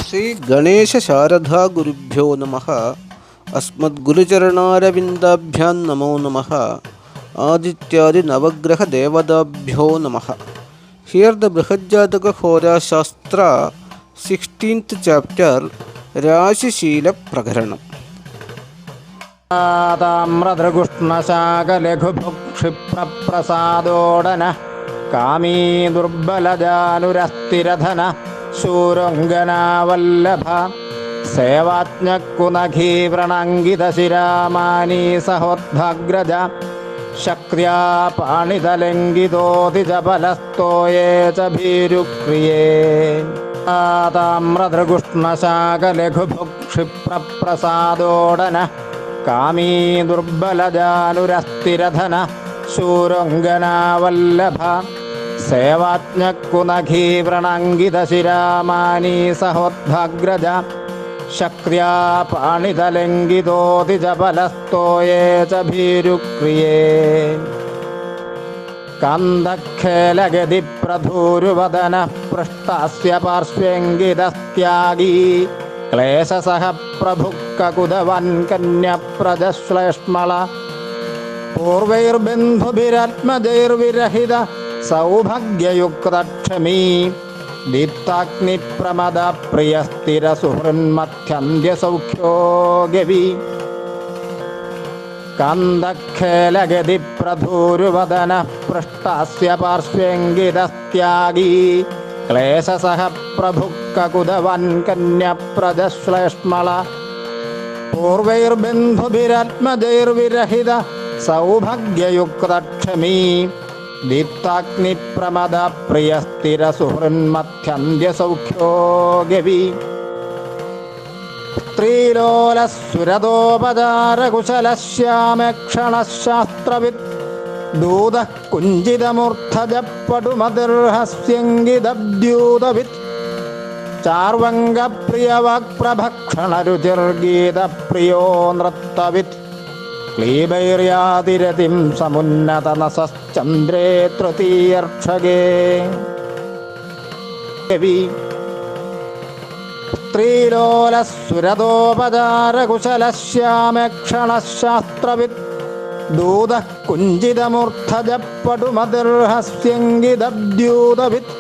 ಶ್ರೀ ಗಣೇಶ ಶಾರದಾ ಗುರುಭ್ಯೋ ನಮಃ. ಅಸ್ಮದ್ಗುರುಚರಣಾರವಿಂದಾಭ್ಯಾಂ ನಮೋ ನಮಃ. ಆದಿತ್ಯಾದಿ ನವಗ್ರಹ ದೇವತಾಭ್ಯೋ ನಮಃ. ಹಿಯರ್ ದ ಬೃಹಜ್ಜಾತಕ ಹೋರಾಶಾಸ್ತ್ರ 16th chapter ರಾಶಿಶೀಲ ಪ್ರಕರಣಂ. ತಾಮ್ರದೃಗುಷ್ಣಶಾಖಲಘುಭುಕ್ಷಿಪ್ರಪ್ರಸಾದೋಡನ ಕಾಮೀ ದುರ್ಬಲಜಾನುರಸ್ಥಿರಧನ ಶೂರಂಗನಾವಲ್ಲಭ ಸೇವಾಜ್ಞಕುನಖೀ ವ್ರಣಾಂಗಿತಶಿರಾಮಾನೀ ಸಹೋದ್ಭಾಗ್ರಜ ಶಕ್ರ್ಯಾ ಪಾಣಿತಲಿಂಗಿತೋತಿಜಬಲಸ್ತೋಯೇ ಚ ಭೀರುಕ್ರಿಯೇ. ತಾಮ್ರದೃಗುಷ್ಣಶಾಖಲಘುಭುಕ್ಷಿಪ್ರಪ್ರಸಾದೋಡನ ಕಾಮೀ ದುರ್ಬಲಜಾನುರಸ್ಥಿರಧನ ಶೂರಂಗನಾವಲ್ಲಭ ಸೇವಾಜ್ಞಕುನಖೀ ವ್ರಣಾಂಗಿತಶಿರಾಮಾನೀ ಸಹೋದ್ಭಾಗ್ರಜ ಶಕ್ರ್ಯಾ ಪಾಣಿತಲಿಂಗಿತೋತಿಜಬಲಸ್ತೋಯೇ ಚ ಭೀರುಕ್ರಿಯೇ. ಕಾಂದಖೇಲಗದಿಪ್ರಧೂರುವದನಃ ಪೃಷ್ಟಾಸ್ಯ ಪಾರ್ಶ್ವೇಂಗಿತಸ್ತ್ಯಾಗೀ ಕ್ಲೇಶಸಃ ಪ್ರಭುಕ್ಕಕುದವನ್ ಕನ್ಯಪ್ರಜಶ್ಲೇಷ್ಮಳ ಪೂರ್ವೈರ್ಬಂಧುಭಿರಾತ್ಮಜೈರ್ವಿರಹಿತ ಸೌಭಾಗ್ಯಯುಕ್ತಕ್ಷಮೀ ದೀಪ್ತಾಗ್ನಿಪ್ರಮದ ಪ್ರಿಯಸ್ಥಿರ ಸುಹೃನ್ಮಥ್ಯಂದ್ಯಸೌಖ್ಯೋ ಗವಿ. ಕಾಂದಖೇಲಗದಿಪ್ರಧೂರುವದನಃ ಪೃಷ್ಟಾಸ್ಯ ಪಾರ್ಶ್ವೇಂಗಿತಸ್ತ್ಯಾಗೀ ಕ್ಲೇಶಸಃ ಪ್ರಭುಕ್ಕಕುದವನ್ ಕನ್ಯಪ್ರಜಶ್ಲೇಷ್ಮಳ ಪೂರ್ವೈರ್ಬಂಧುಭಿರಾತ್ಮಜೈರ್ವಿರಹಿತ ಸೌಭಾಗ್ಯಯುಕ್ತಕ್ಷಮೀ ದೀಪ್ತಾಗ್ನಿಪ್ರಮದ ಪ್ರಿಯಸ್ಥಿರ ಸುಹೃನ್ಮಥ್ಯಂದ್ಯಸೌಖ್ಯೋ ಗವಿ. ಸ್ತ್ರೀಲೋಲಸ್ಫುರದೋಪಚಾರಕುಶಲಶ್ಯಾಮಕ್ಷಣಃ ದೂತಃ ಕುಂಜಿತಮೂರ್ಧಜಪ್ಪಟುಮತಿರ್ಹಸ್ಯಂಗಿತದ್ಯೂತವಿತ್ ಚಾರ್ವಂಗಪ್ರಿಯವಾಕ್ಪ್ರಭಕ್ಷಣರುಚಿರ್ಗೀತಪ್ರಿಯೋ ನೃತ್ತವಿತ್ ಕ್ಲೀಬೈರ್ಯಾತಿರತಿಂ ಸಮುನ್ನತನಸಶ್ಚಂದ್ರೇ ತೃತೀಯರ್ಕ್ಷಗೇ. ಸ್ತ್ರೀಲೋಲಸ್ಫುರದೋಪಚಾರಕುಶಲಶ್ಯಾಮಕ್ಷಣಃ ದೂತಃ ಕುಂಜಿತಮೂರ್ಧಜಪ್ಪಟುಮತಿರ್ಹಸ್ಯಂಗಿತದ್ಯೂತವಿತ್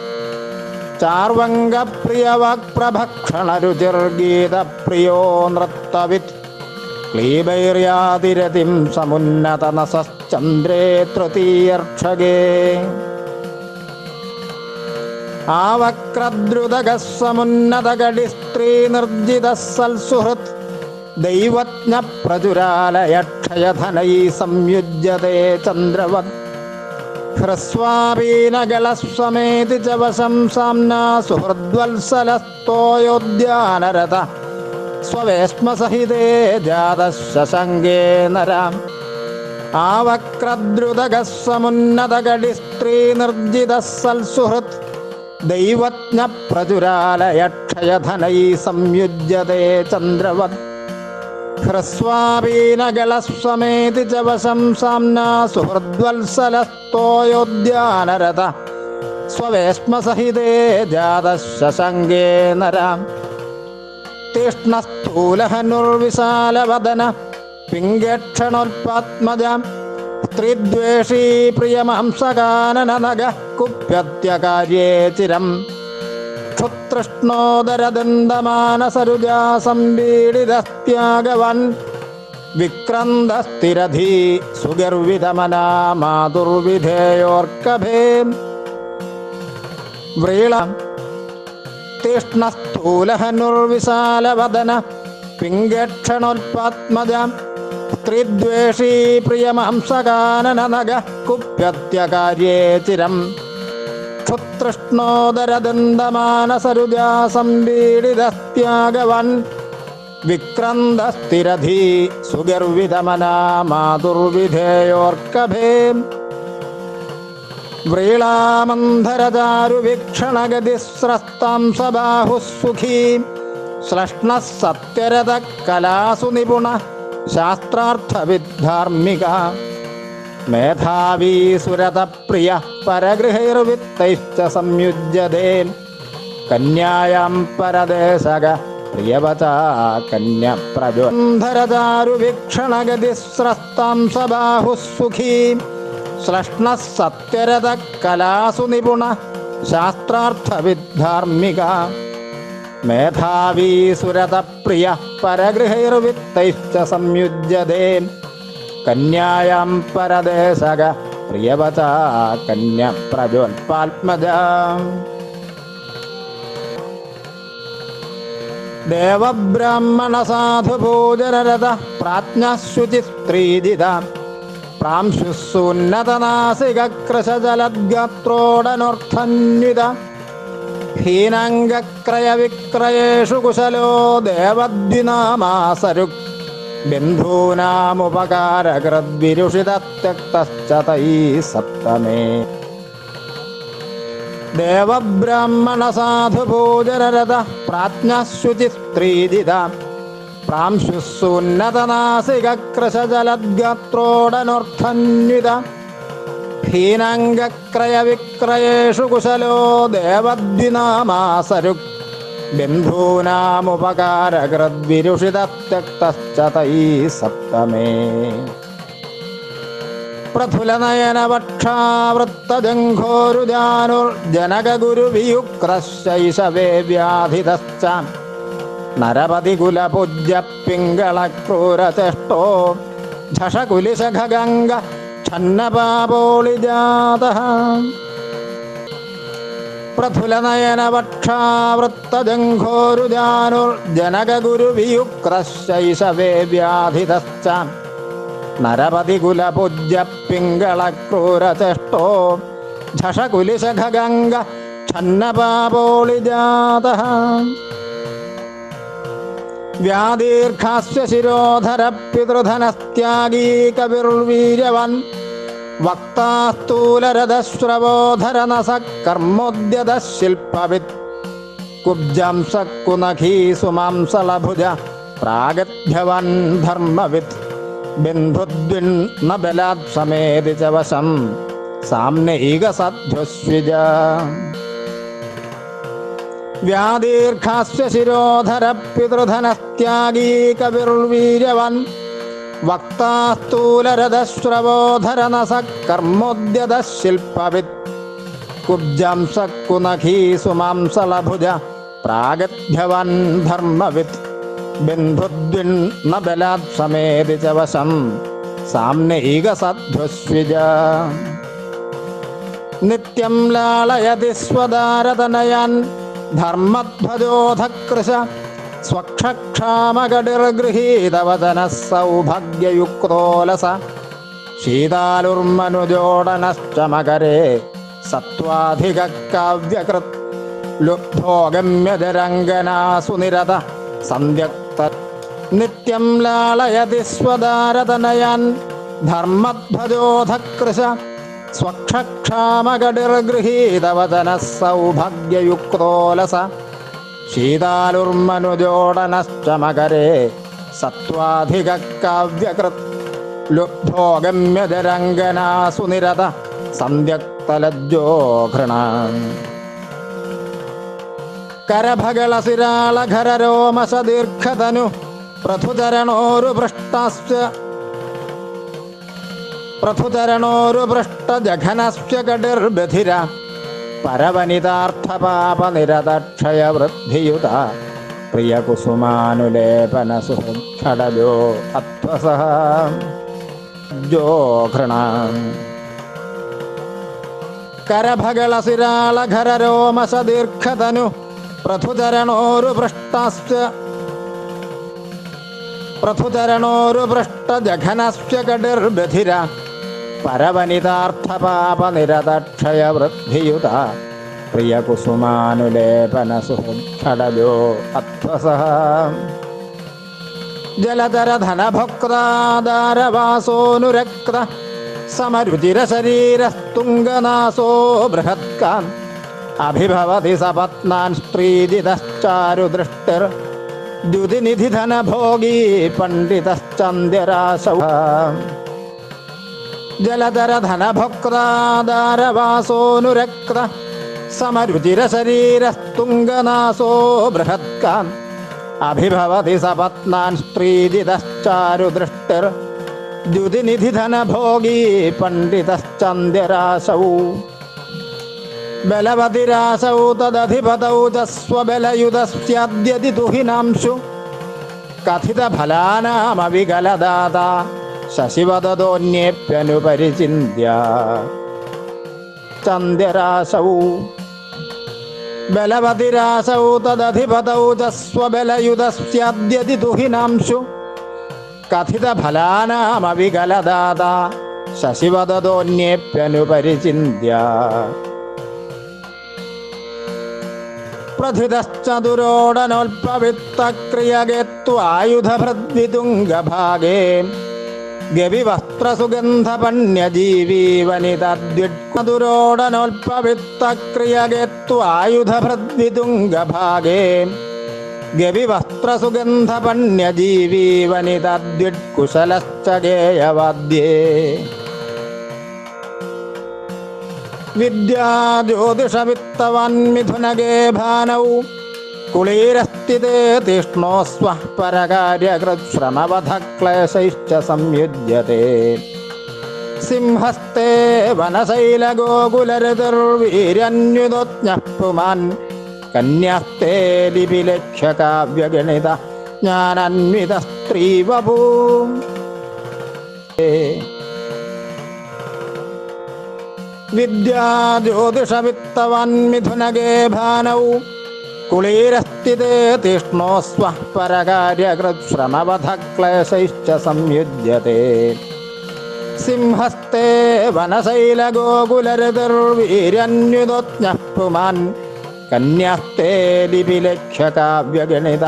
ಚಾರ್ವಂಗಪ್ರಿಯವಾಕ್ಪ್ರಭಕ್ಷಣರುಚಿರ್ಗೀತಪ್ರಿಯೋ ನೃತ್ತವಿತ್ ಕ್ಲೀಬೈರ್ಯಾತಿರತಿಂ ಸಮುನ್ನತನಸಶ್ಚಂದ್ರೇ ತೃತೀಯರ್ಕ್ಷಗೇ. ಆವಕ್ರದ್ರುತಗಃ ಸಮುನ್ನತಗಡಿಸ್ತ್ರೀನಿರ್ಜಿತಃ ಸಲ್ಸುಹೃತ್ ದೈವಜ್ಞ ಪ್ರಚುರಾಲಯಕ್ಷಯಧನೈ ಸಂಯುಜ್ಯತೆ ಚಂದ್ರವತ್ ಹ್ರಸ್ವಾಪೀನಗಳಸ್ವಮೇತಿ ಚ ವಶಂ ಸಾಮ್ನಾ ಸುಹೃದ್ವತ್ಸಲಸ್ತೋಯೋದ್ಯಾನರತ ಸ್ವವೇಶ್ಮಸಹಿತೇ ಜಾತಃ ಶಶಂಗೇ ನರಾಂ. ಆವಕ್ರದ್ರುತಗಃ ಸಮುನ್ನತಗಡಿಸ್ತ್ರೀನಿರ್ಜಿತಃ ಸಲ್ಸುಹೃತ್ ದೈವಜ್ಞ ಪ್ರಚುರಾಲಯಕ್ಷಯಧನೈ ಸಂಯುಜ್ಯತೆ ಚಂದ್ರವತ್ ಹ್ರಸ್ವಾಪೀನಗಳಸ್ವಮೇತಿ ಚ ವಶಂ ಸಾಮ್ನಾ ಸುಹೃದ್ವತ್ಸಲಸ್ತೋಯೋದ್ಯಾನರತ ಸ್ವವೇಶ್ಮಸಹಿತೇ ಜಾತಃ ಶಶಂಗೇ ನರಾಂ. തീഷ്ണസ്ഥൂലഹനുർവിശാലവദന പിംഗേക്ഷണോൽപാത്മജാം സ്ത്രീദ്വേഷീ പ്രിയമാംസകാനനനഗഃ കുപ്യത്യകാര്യേ ചിരം ക്ഷുതൃഷ്ണോദരദന്തമാനസരുജാ സംപീഡിതസ്ത്യാഗവൻ വിക്രന്ദസ്ഥിരധീ സുഗർവിതമനാ മാതുർവിധേയോർക്കഭേ. വ്രീളാം തീഷ്ണസ്ഥൂലഹനുർവിശാലവദന പിംഗേക്ഷണോൽപാത്മജാം സ്ത്രീദ്വേഷീ പ്രിയമാംസകാനനനഗഃ കുപ്യത്യകാര്യേ ചിരം ക്ഷുതൃഷ്ണോദരദന്തമാനസരുജാ സംപീഡിതസ്ത്യാഗവൻ വിക്രന്ദസ്ഥിരധീ സുഗർവിതമനാ മാതുർവിധേയോർക്കഭേ. വ്രീളാമന്ധരചാരുവീക്ഷണഗതിസ്രസ്താം സബാഹുഃ സുഖീ ശ്ലഷ്ണഃ സത്യരതഃ കലാസു നിപുണ ശാസ്ത്രാർത്ഥവിദ്ധാർമ്മിക മേധാവീ സുരതപ്രിയ പരഗൃഹൈർവിത്തൈശ്ച സംയുജ്യതേ കന്യായാം പരദേശക പ്രിയവചാ കന്യ പ്രജോധരചാരുവീക്ഷണഗതിസ്രസ്താം സബാഹുഃ സുഖീ ശ്ലഷ്ണഃ സത്യരഥ കലാസു നിപുണ ശാസ്ത്രാർത്ഥവിദ്ധാർമ്മിക മേധാവീ സുരതപ്രിയ പരഗൃഹൈർവിത്തൈശ്ച സംയുജ്യതേ കന്യായാം പരദേശക പ്രിയവചാ കന്യ പ്രജോൽപാത്മജ ദേവബ്രാഹ്മണ സാധുഭോജനരത പ്രാജ്ഞഃശുചിസ്ത്രീജിത പ്രാംശുസ്സുന്നതനാസികകൃശജലദ്ഗാത്രോടനോർത്ഥന്വിത ഹീനാംഗക്രയവിക്രയേഷു കുശലോ ദേവദ്വിനാമാസരുക് ബന്ധൂനാമുപകാരകൃദ്വിരുഷിതത്യക്തശ്ച തൈഃ സപ്തമേ ദേവബ്രാഹ്മണ സാധുഭോജനരത പ്രാജ്ഞഃശുചിസ്ത്രീജിത പ്രാംശുസ്സുന്നതനാസികകൃശജലദ്ഗാത്രോടനോർത്ഥന്വിത ഹീനാംഗക്രയവിക്രയേഷു കുശലോ ദേവദ്വിനാമാസരുക് ബന്ധൂനാമുപകാരകൃദ്വിരുഷിതത്യക്തശ്ച തൈഃ സപ്തമേ പ്രഫുലനയനവക്ഷാവൃത്തജംഘോരുജാനുർജനകഗുരുവിയുക്തശൈശവേ വ്യാധിതശ്ച നരപതികുലപൂജ്യ പിംഗളക്രൂരചേഷ്ടോ ഝഷകുലിശഖഗംഗ ഛന്നപാപോളിജാതഃ പ്രഫുലനയനവക്ഷാവൃത്തജംഘോരുജാനുർജനകഗുരുവിയുക്തശൈശവേ വ്യാധിതശ്ച നരപതികുലപൂജ്യ പിംഗളക്രൂരചേഷ്ടോ ഝഷകുലിശഖഗംഗ ഛന്നപാപോളിജാതഃ വ്യാദീർഘാസ്യ ശിരോധര പിതൃധനസ്ത്യാഗീ കവിർവീര്യവൻ വക്താസ്തൂലരഥശ്രവോധരനസ കർമ്മോദ്യതശില്പവിത് കുബ്ജം സക്കുനഖീ സുമാംസളഭുജ പ്രാഗഭ്യവൻ ധർമ്മവിത് ബന്ധുദ്വിന്ന ബലാത് സമേതി ച വശം സാമ്നൈകസദ്ധ്യുസ്വിജ വ്യാദീർഘാസ്യ ശിരോധര പിതൃധനസ്ത്യാഗീ കവിർവീര്യവൻ വക്താസ്തൂലരഥശ്രവോധരനസ കർമ്മോദ്യതശില്പവിത് കുബ്ജം സക്കുനഖീ സുമാംസളഭുജ പ്രാഗഭ്യവൻ ധർമ്മവിത് ബന്ധുദ്വിന്ന ബലാത് സമേതി ച വശം സാമ്നൈകസദ്ധ്യുസ്വിജ നിത്യം ലാളയതി സ്വദാരതനയാൻ ധർമ്മധ്വജോധകൃശ സ്വക്ഷക്ഷാമകടിർഗൃഹീതവചനഃ സൗഭാഗ്യയുക്തോലസ ശീതാലുർമനുജോടനശ്ച മകരേ സത്വാധികകാവ്യകൃത് ലുബ്ധോ ഗമ്യജരംഗനാസു നിരത സന്ധ്യക്ത നിത്യം ലാളയതി സ്വദാരതനയാൻ ധർമ്മധ്വജോധകൃശ സ്വക്ഷക്ഷാമകടിർഗൃഹീതവചനഃ സൗഭാഗ്യയുക്തോലസ ശീതാലുർമനുജോടനശ്ച മകരേ സത്വാധികകാവ്യകൃത് ലുബ്ധോ ഗമ്യജരംഗനാസു നിരത സന്ധ്യക്തലജ്ജോ ഘൃണ കരഭകളസിരാളഘരരോമശദീർഘതനു പ്രഥുചരണോരുപൃഷ്ടജഘനസ്യ കടിർബധിര പരവനിതാർത്ഥപാപനിരതക്ഷയവൃദ്ധിയുത പ്രിയകുസുമാനുലേപനസുഹൃദ്ഘടജോ അത്വസഹ ജോഘൃണ കരഭകളസിരാളഘരരോമശദീർഘതനു പ്രഥുചരണോരുപൃഷ്ടജഘനസ്യ കടിർബധിര പരവനിതാർത്ഥപാപനിരതക്ഷയവൃദ്ധിയുത പ്രിയകുസുമാനുലേപനസുഹൃദ്ഘടജോ അത്വസഹ ജലധരധനഭോക്താദാരവാസോനുരക്ത സമരുചിരശരീരസ്തുംഗനാസോ ബൃഹത്കാൻ അഭിഭവതി സപത്നാൻ സ്ത്രീജിതശ്ചാരുദൃഷ്ടിർ ദ്യുതിനിധിധനഭോഗീ പണ്ഡിതശ്ചന്ദ്യരാശൗ ജലധരധനഭോക്താദാരവാസോനുരക്ത സമരുചിരശരീരസ്തുംഗനാസോ ബൃഹത്കാൻ അഭിഭവതി സപത്നാൻ സ്ത്രീജിതശ്ചാരുദൃഷ്ടിർ ദ്യുതിനിധിധനഭോഗീ പണ്ഡിതശ്ചന്ദ്യരാസൗ ബലവതിരാസൗ തദധിപതൗ ച സ്വബലയുധസ്യാദ്യതി തുഹിനാംശു കഥിതഫലാനാമവികലദാത ശശിവദതോന്യേപ്യനുപരിചിന്യ ചന്ദ്യരാസൗ ബലവതിരാസൗ തദധിപതൗ ച സ്വബലയുധസ്യാദ്യതി തുഹിനാംശു കഥിതഫലാനാമവികലദാത ശശിവദതോന്യേപ്യനുപരിചിന്യ പ്രഥിതശ്ചതുരോടനോൽപവിത്തക്രിയകേത്വായുധഭൃദ്വിതുംഗഭാഗേ ഗവിവസ്ത്രസുഗന്ധപണ്യജീവീ വനിതദ്വിഡ്കുതുരോടനോൽപവിത്തക്രിയകേത്വായുധഭൃദ്വിതുംഗഭാഗേ ഗവിവസ്ത്രസുഗന്ധപണ്യജീവീ വനിതദ്വിഡ്കുശലശ്ച ഗേയവാദ്യേ വിദ്യാജ്യോതിഷവിത്തവന്മിഥുനഗേ ഭാനൗ കുളീരസ്ഥിതേ തീഷ്ണോസ്വഃ പരകാര്യകൃശ്രമവധക്ലേശൈശ്ച സംയുജ്യത്തെ സിംഹസ്തേ വനശൈലഗോകുലരതിർവീര്യന്യുതോജ്ഞഃ പുമാൻ കന്യാസ്തേ ലിപിലക്ഷ്യകാവ്യഗണിത ജ്ഞാനാന്വിത സ്ത്രീവപൂ വിദ്യാജ്യോതിഷവിത്തവന്മിഥുനഗേ ഭാനൗ കുളീരസ്ഥിതേ തീഷ്ണോസ്വഃ പരകാര്യകൃശ്രമവധക്ലേശൈശ്ച സംയുജ്യത്തെ സിംഹസ്തേ വനശൈലഗോകുലരതിർവീര്യന്യുതോജ്ഞഃ പുമാൻ കന്യാസ്തേ ലിപിലക്ഷ്യകാവ്യഗണിത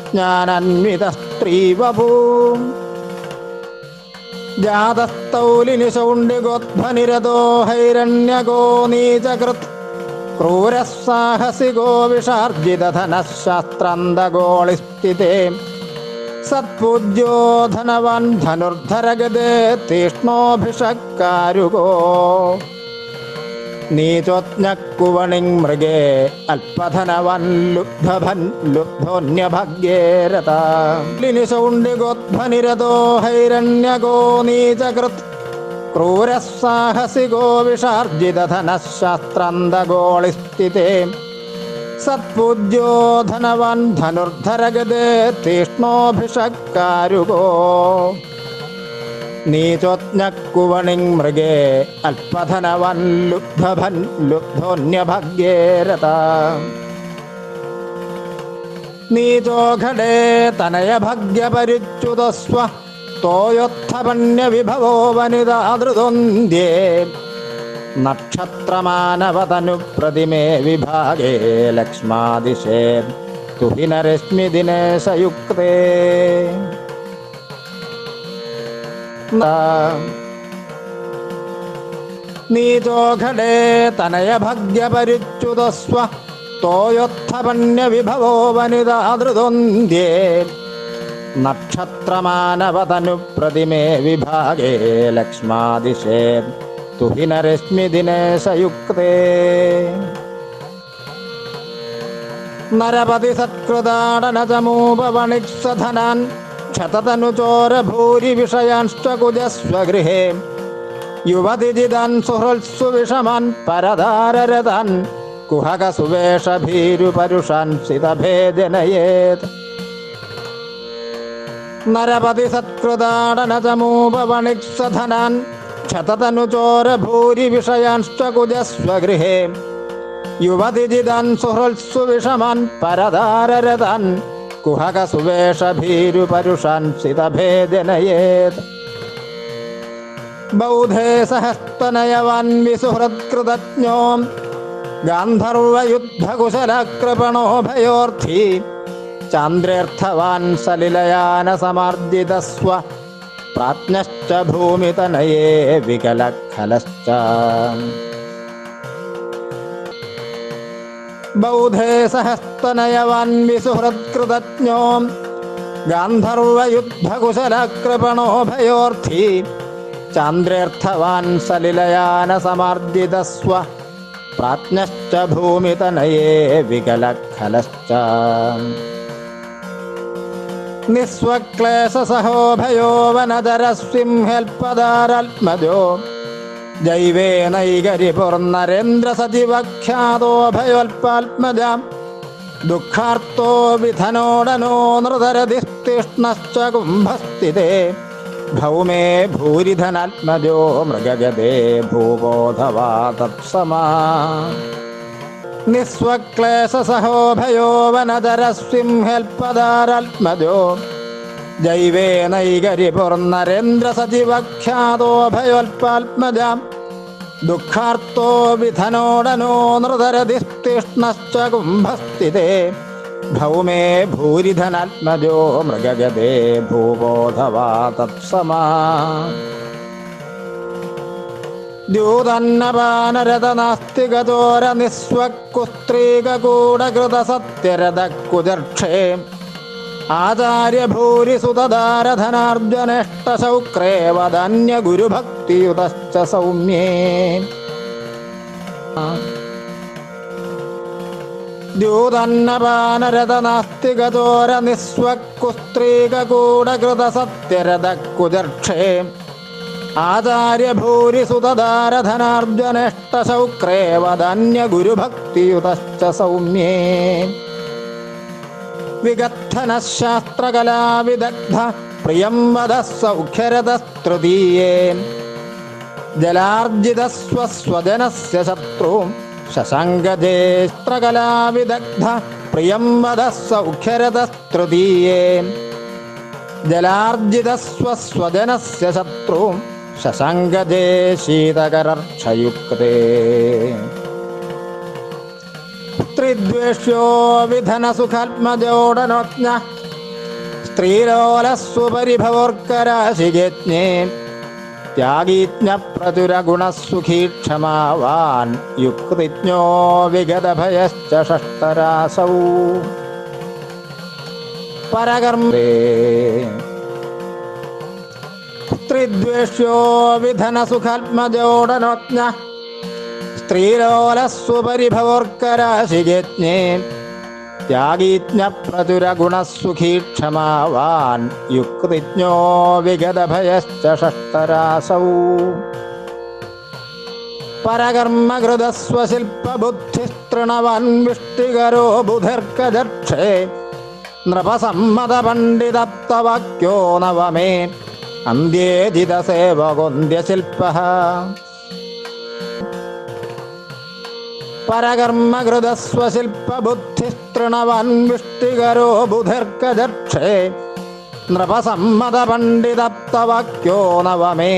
ജ്ഞാനാന്വിത സ്ത്രീവപൂ ജാതസ്തൗലിനിശൗണ്ഡിഗോധ്വനിരതോ ഹൈരണ്യകോ നീചകൃത് ക്രൂരഃ സാഹസികോ വിഷാർജിതധനഃ ശാസ്ത്രാന്തഗോളിസ്ഥിതേ സത്പൂജ്യോ ധനവാൻ ധനുർധരഗദേ തീഷ്ണോഭിഷക്കാരുകോ നീചോജ്ഞക്കുവണിങ് മൃഗേ അല്പധനവൻ ലുബ്ധോന്യഭാഗ്യേ രത ലിനിശൗണ്ഡിഗോധ്വനിരതോ ഹൈരണ്യകോ നീചകൃത് ക്രൂരഃ സാഹസികോ വിഷാർജിതധനഃ ശാസ്ത്രാന്തഗോളിസ്ഥിതേ സത്പൂജ്യോ ധനവാൻ ധനുർധരഗദേ തീഷ്ണോഭിഷക്കാരുകോ നീചോജ്ഞക്കുവണിങ് മൃഗേ അല്പധനവൻ ലുബ്ധോന്യഭാഗ്യേ രത നീചോഘടേ തനയഭാഗ്യപരിച്യുതസ്വ തോയോത്ഥപണ്യവിഭവോ വനിതാദൃതൊന്ധ്യേ നക്ഷത്രമാനവതനുപ്രതിമേ വിഭാഗേ ലക്ഷ്മാദിശേ തുഹിനരശ്മിദിനേ സയുക്തേ നീചോഘടേ തനയഭാഗ്യപരിച്യുതസ്വ തോയോത്ഥപണ്യവിഭവോ വനിതാദൃതൊന്ധ്യേ നക്ഷത്രമാനവതനുപ്രതിമേ വിഭാഗേ ലക്ഷ്മാദിശേ തുഹിനരശ്മിദിനേ സയുക്തേ നരപതി സത്കൃതാടനചമൂപവണിക്സധനാൻ ക്ഷതതനുചോരഭൂരി വിഷയാൻശ്ച കുജസ്വഗൃഹേ യുവതിജിതാൻ സുഹൃത്സു വിഷമാൻ പരധാരരതാൻ കുഹകസുവേഷഭീരുപരുഷാൻ സിതഭേദനയേത് നരപതി സത്കൃതാടനചമൂപവണിക്സധനാൻ ക്ഷതതനുചോരഭൂരി വിഷയാൻശ്ച കുജസ്വഗൃഹേ യുവതിജിതാൻ സുഹൃത്സു വിഷമാൻ പരധാരരതാൻ കുഹകസുവേഷഭീരുപരുഷാൻ സിതഭേദനയേത് ബൗധേ സഹസ്തനയവാൻ വിസുഹൃത്കൃതജ്ഞോ ഗാന്ധർവയുദ്ധകുശലകൃപണോ ഭയോർത്ഥി ചാന്ദ്രേർത്ഥവാൻ സലിലയാനസമാർജിതസ്വ പ്രാജ്ഞശ്ച ഭൂമിതനയേ വികലഖലശ്ച ബൗധേ സഹസ്തനയവാൻ വിസുഹൃത്കൃതജ്ഞോ ഗാന്ധർവയുദ്ധകുശലകൃപണോ ഭയോർത്ഥി ചാന്ദ്രേർത്ഥവാൻ സലിലയാനസമാർജിതസ്വ പ്രാജ്ഞശ്ച ഭൂമിതനയേ വികലഖലശ്ച നിസ്വക്ലേശസഹോഭയോ വനചരസിംഹൽപദാരാത്മജോ ജൈവേനൈകരിപുർനരേന്ദ്രസജിവഖ്യാതോ ഭയോൽപാത്മജാം ദുഃഖാർത്തോ വിധനോടനോ നൃതരതിസ്തീഷ്ണശ്ച കുംഭസ്ഥിതേ ഭൗമേ ഭൂരിധനാത്മജോ മൃഗഗതേ ഭൂബോധവാ തത്സമാ നിസ്വക്ലേശസഹോഭയോ വനചരസിംഹൽപദാരാത്മജോ ജൈവേനൈകരിപുർനരേന്ദ്രസജിവഖ്യാതോ ഭയോൽപാത്മജാം ദുഃഖാർത്തോ വിധനോടനോ നൃതരതിസ്തീഷ്ണശ്ച കുംഭസ്ഥിതേ ഭൗമേ ഭൂരിധനാത്മജോ മൃഗഗതേ ഭൂബോധവാ തത്സമാ ദ്യൂതന്നപാനരതനാസ്തികചോര നിസ്വക്കുസ്ത്രീകകൂടകൃതസത്യരഥക്കുജർക്ഷേ ആചാര്യഭൂരിസുതധാരധനാർജനേഷ്ടശൗക്രേ വദന്യഗുരുഭക്തിയുതശ്ച സൗമ്യേ ദ്യൂതന്നപാനരതനാസ്തികചോര നിസ്വക്കുസ്ത്രീകകൂടകൃതസത്യരഥക്കുജർക്ഷേ ആചാര്യഭൂരിസുതധാരധനാർജനേഷ്ടശൗക്രേ വദന്യഗുരുഭക്തിയുതശ്ച സൗമ്യേ വിഗദ്ധനഃശാസ്ത്രകലാവിദഗ്ധ പ്രിയം വദഃ സൗഖ്യരതസ്തൃതീയേ ജലാർജിതസ്വസ്വജനസ്യ ശത്രു ശശങ്കജേസ്ത്രകലാവിദഗ്ധ പ്രിയം വദഃ സൗഖ്യരതസ്തൃതീയേ ജലാർജിതസ്വസ്വജനസ്യ ശത്രു ശശങ്കജേ ശീതകരർക്ഷയുക്തേ സ്ത്രീദ്വേഷ്യോ വിധനസുഖാത്മജോടനോജ്ഞ സ്ത്രീലോലസ്വപരിഭവോർക്കരാശിജജ്ഞേ ത്യാഗീജ്ഞപ്രചുരഗുണസുഖീ ക്ഷമാവാൻ യുക്തിജ്ഞോ വിഗതഭയശ്ച ഷഷ്ടരാസൗ പരകർമ്മേ സ്ത്രീദ്വേഷ്യോ വിധനസുഖാത്മജോടനോജ്ഞ സ്ത്രീലോലസ്വപരിഭവോർക്കരാശിജജ്ഞേ ത്യാഗീജ്ഞപ്രചുരഗുണസുഖീ ക്ഷമാവാൻ യുക്തിജ്ഞോ വിഗതഭയശ്ച ഷഷ്ടരാസൗ പരകർമ്മകൃതസ്വശില്പബുദ്ധിസ്തൃണവാൻ വിഷ്ടികരോ ബുധിർക്കജക്ഷേ നൃപസമ്മതപണ്ഡിതപ്തവാക്യോ നവമേ അന്ത്യേജിതസേവകോന്ധ്യശില്പഃ പരകർമ്മകൃതസ്വശില്പബുദ്ധിസ്തൃണവാൻ വിഷ്ടികരോ ബുധിർക്കജക്ഷേ നൃപസമ്മതപണ്ഡിതപ്തവാക്യോ നവമേ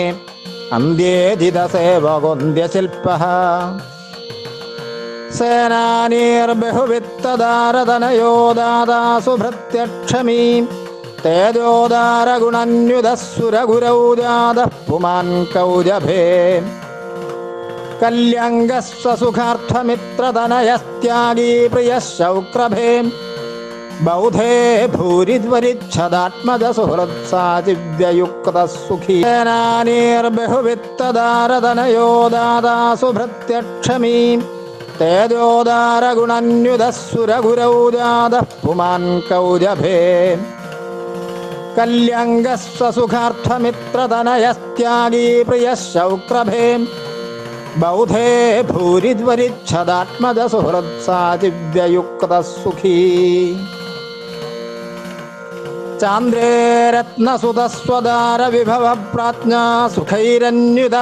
അന്ത്യേജിതസേവകോന്ധ്യശില്പഃ സേനാനീർബഹുവിത്തദാരതനയോ ദാതാസു ഭൃത്യക്ഷമീ തേജോദാരഗുണന്യുതഃസുരഗുരൗജാതഃ പുമാൻ കൗജഭേ കല്യംഗസ്വസുഖാർത്ഥമിത്രതനയസ്ത്യാഗീ പ്രിയഃ ശൗക്രഭേ ബൗധേ ഭൂരിദ്വരിച്ഛദാത്മജസുഹൃത്സാചിവ്യയുക്തഃ സുഖീ സേനാനീർബഹുവിത്തദാരതനയോ ദാതാസു ഭൃത്യക്ഷമീ തേജോദാരഗുണന്യുതഃസുരഗുരൗജാതഃ പുമാൻ കൗജഭേ കല്യംഗസ്വസുഖാർത്ഥമിത്രതനയസ്ത്യാഗീ പ്രിയഃ ശൗക്രഭേ ബൗധേ ഭൂരിദ്വരിച്ഛദാത്മജസുഹൃത്സാചിവ്യയുക്തഃ സുഖീ ചാന്ദ്രേ രത്നസുതസ്വദാരവിഭവപ്രാജ്ഞാ സുഖൈരന്യുത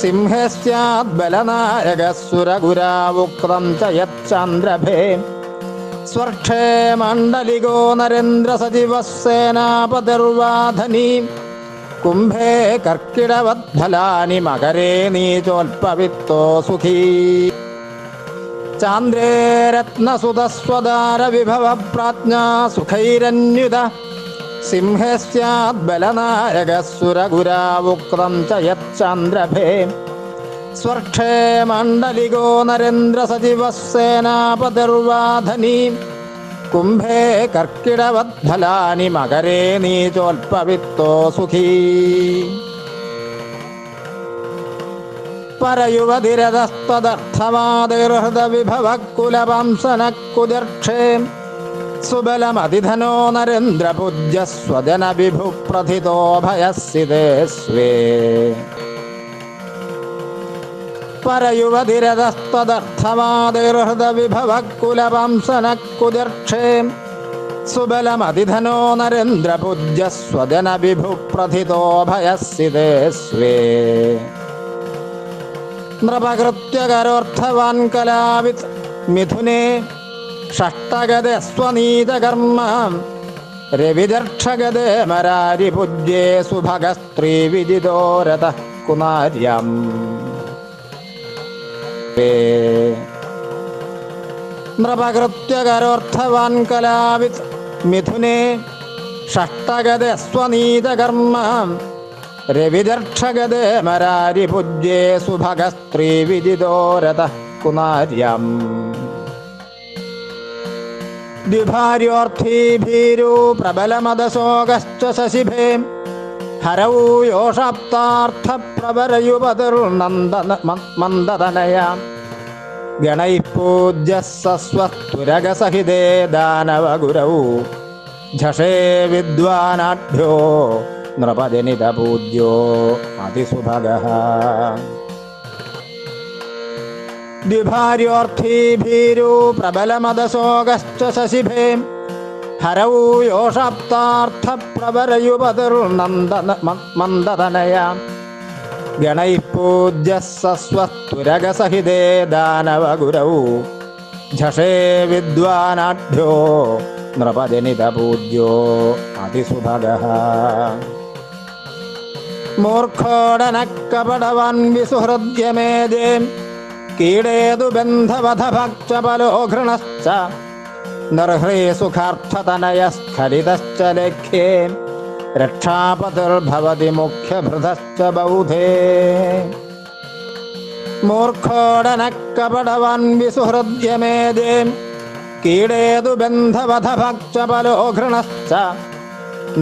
സിംഹേ സ്യാദ്ബലനായകസുരഗുരാവുക്തം ച യച്ചാന്ദ്രഭേ സ്വർക്ഷേ മണ്ഡലികോ നരേന്ദ്രസജിവഃ സേനാപതിർവാധനീ കുംഭേ കർക്കിടവദ്ഫലാനി മകരേ നീചോൽപവിത്തോ സുഖീ ചാന്ദ്രേ രത്നസുതസ്വദാരവിഭവപ്രാജ്ഞാ സുഖൈരന്യുത സിംഹേ സ്യാദ്ബലനായകസുരഗുരാവുക്തം ച യച്ചാന്ദ്രഭേ സ്വർക്ഷേ മണ്ഡലികോ നരേന്ദ്രസജിവഃ സേനാപതിർവാധനീ കുംഭേ കർക്കിടവദ്ഫലാനി മകരേ നീചോൽപവിത്തോ സുഖീ പരയുവതിരതസ്തദർത്ഥവാദിർഹൃദവിഭവക്കുലപാംസനക്കുദർക്ഷേ സുബലമതിധനോ നരേന്ദ്രപൂജ്യ സ്വജന വിഭു പ്രഥിതോ ഭയസിതേ സ്വേ പരയുവതിരതസ്തദർത്ഥവാദിർഹൃദവിഭവക്കുലപാംസനക്കുദർക്ഷേ സുബലമതിധനോ നരേന്ദ്രപൂജ്യ സ്വജന വിഭു പ്രഥിതോ ഭയസിതേ സ്വേ നൃപകൃത്യകരോർത്ഥവാൻ കലാവിത് മിഥുനേ ഷഷ്ടഗദേ സ്വനീതകർമ്മ രവിദർക്ഷഗദേ മരാരിപൂജ്യേ സുഭഗസ്ത്രീ വിദിതോ രതഃ കുമാര്യം നൃപകൃത്യകരോർത്ഥവാൻ കലാവിത് മിഥുനേ ഷഷ്ടഗദേ സ്വനീതകർമ്മ രവിദർക്ഷഗദേ മരാരിപൂജ്യേ സുഭഗസ്ത്രീ വിദിതോ രതഃ കുമാര്യം ദ്വിഭാര്യോർത്ഥീ ഭീരു പ്രബലമദശോകശ്ച ശശിഭേ ഹരൗ യോഷാപ്താർത്ഥപ്രവരയുപതിർനന്ദ ഗണൈഃ പൂജ്യഃ സസ്വത്തുരഗസഹിതേ ദാനവഗുരൗ ഝഷേ വിദ്വാനാഢ്യോ നൃപജനിതപൂജ്യോ അതിസുഭഗഃ ദ്വിഭാര്യോർത്ഥീ ഭീരു പ്രബലമദശോകശ്ച ശശിഭേ ഹരൗ യോഷാപ്താർത്ഥപ്രവരയുപതിർനന്ദ ഗണൈഃ പൂജ്യഃ സസ്വത്തുരഗസഹിതേ ദാനവഗുരൗ ഝഷേ വിദ്വാനാഢ്യോ നൃപജനിതപൂജ്യോ അതിസുഭഗഃ മൂർഖോടനക്കപടവാൻ വിസുഹൃദ്യമേദേ കീടേതു ബന്ധവധഭക്ഷപലോ ഘൃണശ്ച നർഹ്രേ സുഖാർത്ഥതനയസ്ഖലിതശ്ച ലേഖ്യേ രക്ഷാപതിർഭവതി മുഖ്യഭൃതശ്ച ബൗധേ മൂർഖോടനക്കപടവാൻ വിസുഹൃദ്യമേദേ കീടേതു ബന്ധവധഭക്ഷപലോ ഘൃണശ്ച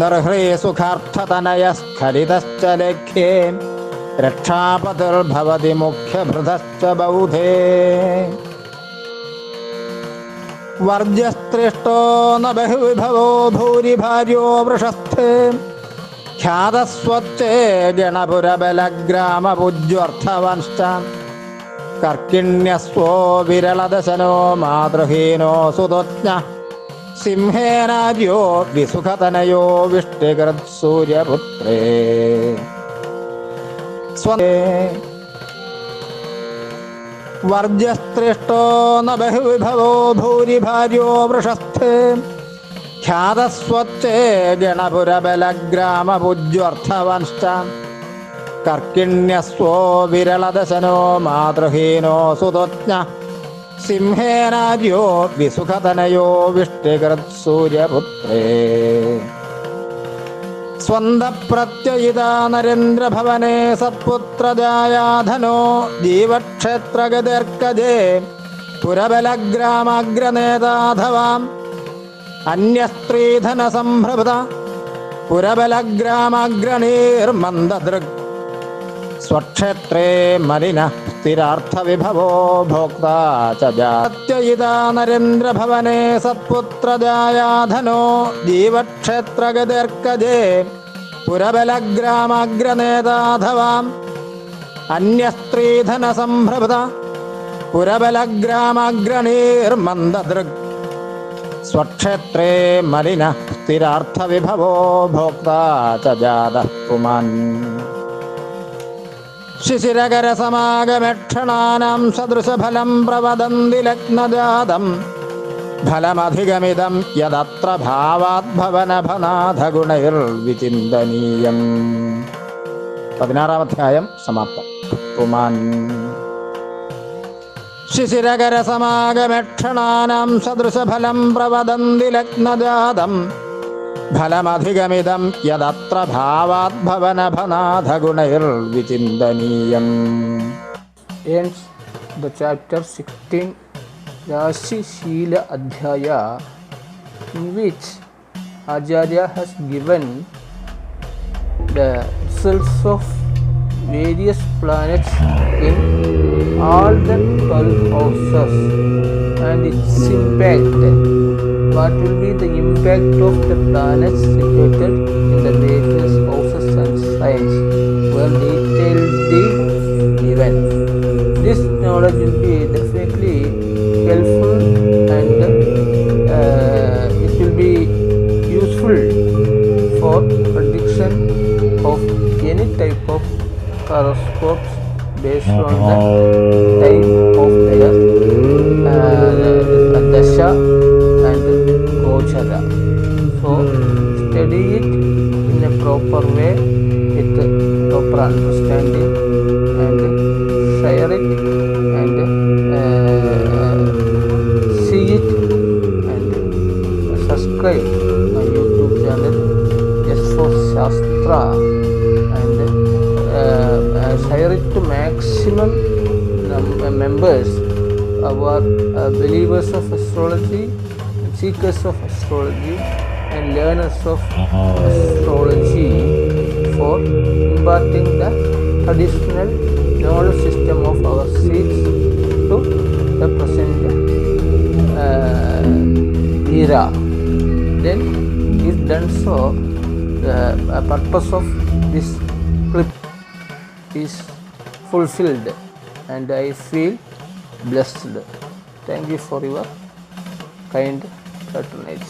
നർഹ്രേ സുഖാർത്ഥതനയസ്ഖലിതശ്ച ലേഖ്യേ രക്ഷാപതിർഭവതി മുഖ്യഭൃതശ്ച ബൗധേ വർജ്യസ്ത്രിഷ്ടോ ന ബഹുവിഭവോ ഭൂരിഭാര്യോ വൃഷസ്ഥേ ഖ്യാതസ്വച്ഛേ ഗണപുരബലഗ്രാമപൂജ്യോർത്ഥവംശ്ച കർക്കിണ്യസ്വോ വിരളദശനോ മാതൃഹീനോ സുതോജ്ഞ സിംഹേനാര്യോ വിസുഖതനയോ വിഷ്ടികൃത് സൂര്യപുത്രേ വർജ്യസ്ത്രിഷ്ടോ ന ബഹുവിഭവോ ഭൂരിഭാര്യോ വൃഷസ്ഥേ ഖ്യാതസ്വച്ഛേ ഗണപുരബലഗ്രാമപൂജ്യോർത്ഥവംശ്ച കർക്കിണ്യസ്വോ വിരളദശനോ മാതൃഹീനോ സുതോജ്ഞ സിംഹേനാര്യോ വിസുഖതനയോ വിഷ്ടികൃത് സൂര്യപുത്രേ സ്വന്തപ്രത്യയിതാ നരേന്ദ്രഭവനേ സത്പുത്രജായാധനോ ജീവക്ഷേത്രഗതിർക്കജേ പുരബലഗ്രാമാഗ്രനേതാധവാം അന്യസ്ത്രീധനസംഭൃത പുരബലഗ്രാമാഗ്രണീർമന്ദദൃക് സ്വക്ഷേത്രേ മലിനഃ സ്ഥിരാർത്ഥവിഭവോ ഭോക്താ ച പ്രത്യയിതാ നരേന്ദ്രഭവനേ സത്പുത്രജായാധനോ ജീവക്ഷേത്രഗതിർക്കജേ പുരബലഗ്രാമാഗ്രനേതാധവാം അന്യസ്ത്രീധനസംഭൃത പുരബലഗ്രാമാഗ്രണീർമന്ദദൃക് സ്വക്ഷേത്രേ മലിനഃ സ്ഥിരാർത്ഥവിഭവോ ഭോക്താ ച ജാതഃ പുമാൻ ശിശിരകരസമാഗമക്ഷണാനാം സദൃശഫലം പ്രവദന്തി ലഗ്നജാതം ഫലമധികമിദം യദത്ര ഭാവാദ്ഭവനഭനാഥഗുണൈർവിചിന്തനീയം. 16-ാം അധ്യായം സമാപ്തം. പുമാൻ ശിശിരകരസമാഗമക്ഷണാനാം സദൃശഫലം പ്രവദന്തി ലഗ്നജാതം ഫലമധികമിദം യദത്ര ഭാവാദ്ഭവനഭനാഥഗുണൈർവിചിന്തനീയം. Ends the chapter 16 Rashi Shila Adhyaya, in which Acharya has given the results of various planets in all the 12 houses and its impact. What will be the impact of the planets situated in the various houses and signs? Well detailed the event. This knowledge will be definitely helpful and it will be useful for prediction of any type of horoscopes based on the time of their dasha and gochara. So study it in a proper way with proper understanding and share it and see it and subscribe my YouTube channel just for Shastra and share it to maximum members who are believers of astrology, seekers of astrology and learners of astrology for imparting the traditional knowledge system of our seeds to the present era. Then if done so, the purpose of this clip is fulfilled and I feel blessed. Thank you for your kind patronage.